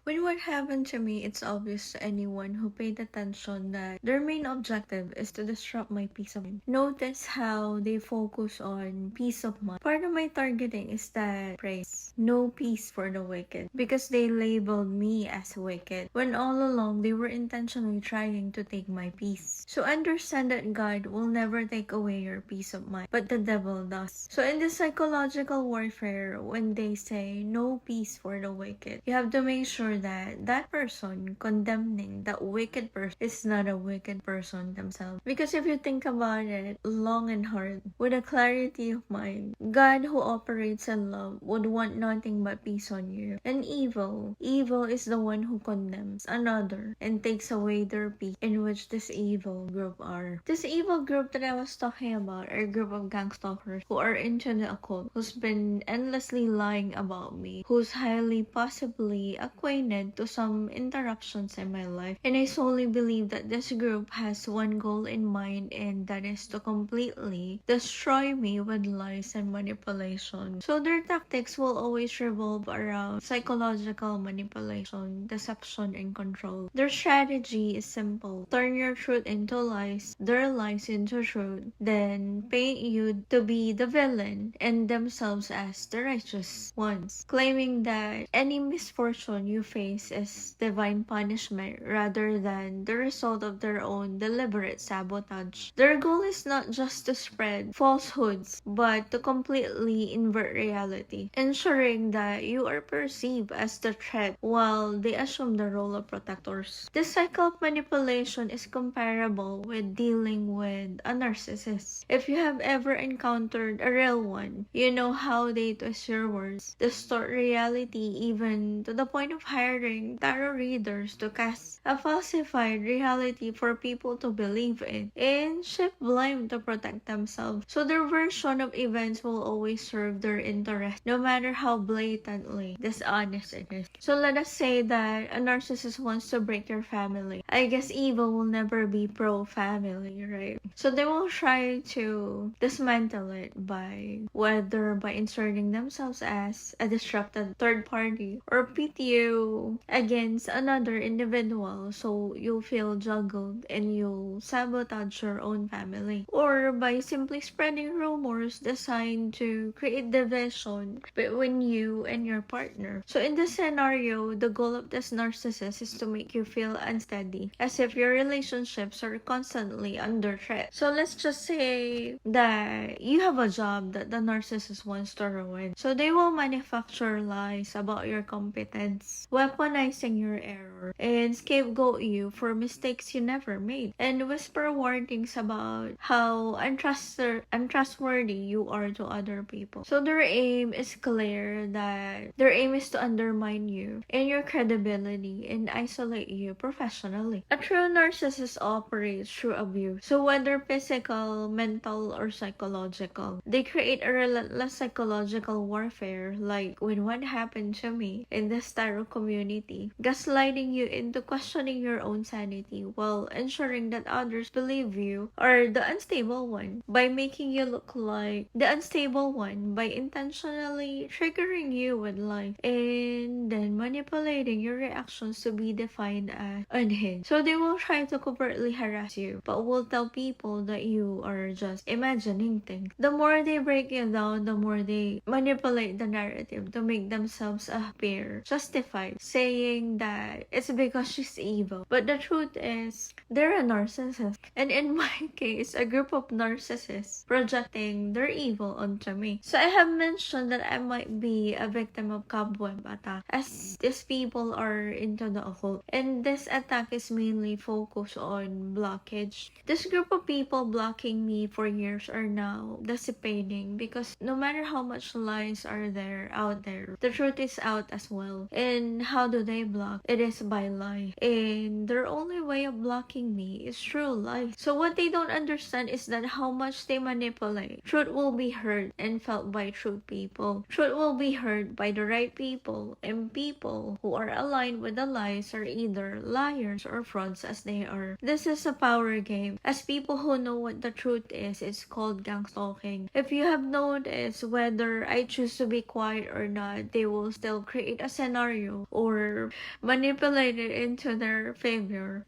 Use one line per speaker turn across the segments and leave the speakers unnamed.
When what happened to me, it's obvious to anyone who paid attention that their main objective is to disrupt my peace of mind. Notice how they focus on peace of mind. Part of my targeting is that praise. No peace for the wicked. Because they labeled me as wicked, when all along they were intentionally trying to take my peace. So understand that God will never take away your peace of mind, but the devil does. So in this psychological warfare, when they say no peace for the wicked, you have to make sure that that person condemning that wicked person is not a wicked person themselves. Because if you think about it long and hard, with a clarity of mind, God who operates in love would want nothing but peace on you. And evil is the one who condemns another and takes away their peace, in which this evil group are. This evil group that I was talking about are a group of gang stalkers who are into the occult, who's been endlessly lying about me, who's highly possibly acquainted to some interruptions in my life. And I solely believe that this group has one goal in mind, and that is to completely destroy me with lies and manipulation. So their tactics will always revolve around psychological manipulation, deception, and control. Their strategy is simple. Turn your truth into lies, their lies into truth, then paint you to be the villain and themselves as the righteous ones, claiming that any misfortune you face is divine punishment rather than the result of their own deliberate sabotage. Their goal is not just to spread falsehoods, but to completely invert reality, ensuring that you are perceived as the threat while they assume the role of protectors. This cycle of manipulation is comparable with dealing with a narcissist. If you have ever encountered a real one, you know how they twist your words, distort reality even to the point of hiring tarot readers to cast a falsified reality for people to believe in and shift blame to protect themselves. So their version of events will always serve their interest, no matter how blatantly dishonest it is. So let us say that a narcissist wants to break your family. I guess evil will never be pro-family, right? So they will try to dismantle it by whether by inserting themselves as a disrupted third party or pit you against another individual, so you'll feel juggled and you'll sabotage your own family, or by simply spreading rumors designed to create division between you and your partner. So in this scenario, the goal of this narcissist is to make you feel unsteady, as if your relationships are constantly under threat. So let's just say that you have a job that the narcissist wants to ruin. So they will manufacture lies about your competence, weaponizing your error, and scapegoat you for mistakes you never made, and whisper warnings about how untrustworthy you are to other people. So their aim is clear, that their aim is to undermine you and your credibility and isolate you professionally. A true narcissist operates through abuse. So whether physical, mental, or psychological, they create a relentless psychological warfare, like when what happened to me in the tarot community, gaslighting you into questioning your own sanity while ensuring that others believe you are the unstable one, by making you look like the unstable one, by intentionally triggering you with lies and then manipulating your reactions to be defined as unhinged. So they will try to covertly harass you, but will tell people that you are just imagining things. The more they break you down, the more they manipulate the narrative to make themselves appear justified, saying that it's because she's evil. But the truth is, they're a narcissist. And in my case, a group of narcissists projecting their evil onto me. So I have mentioned that I might be a victim of cobweb attack, as these people are into the occult. And this attack is mainly focused on blockage. This group of people blocking me for years are now dissipating, because no matter how much lies are there out there, the truth is out as well. And how do they block? It is by lie. And their only way of blocking me is through lies. So what they don't understand is that how much they manipulate, truth will be heard and felt by true people. Truth will be heard by the right people, and people who are aligned with the lies are either liars or frauds, as they are. This is a power game. As people who know what the truth is, it's called gang stalking. If you have noticed, whether I choose to be quiet or not, they will still create a scenario or manipulate it into their favor.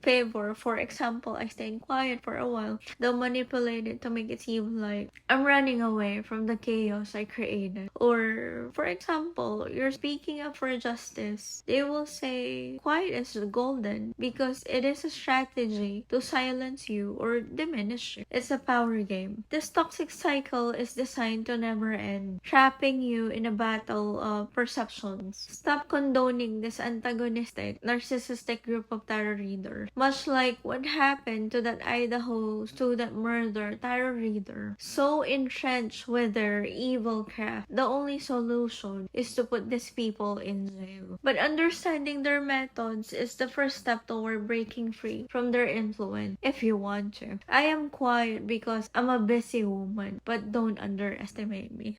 For example, I stayed quiet for a while. They'll manipulate it to make it seem like I'm running away from the chaos I created. Or, for example, you're speaking up for justice. They will say quiet is golden because it is a strategy to silence you or diminish you. It's a power game. This toxic cycle is designed to never end, trapping you in a battle of perceptions. Stop condoning this antagonistic, narcissistic group of tarot readers. Much like what happened to that Idaho student murder tarot reader. So entrenched with their evil craft, the only solution is to put these people in jail. But understanding their methods is the first step toward breaking free from their influence if you want to. I am quiet because I'm a busy woman, but don't underestimate me.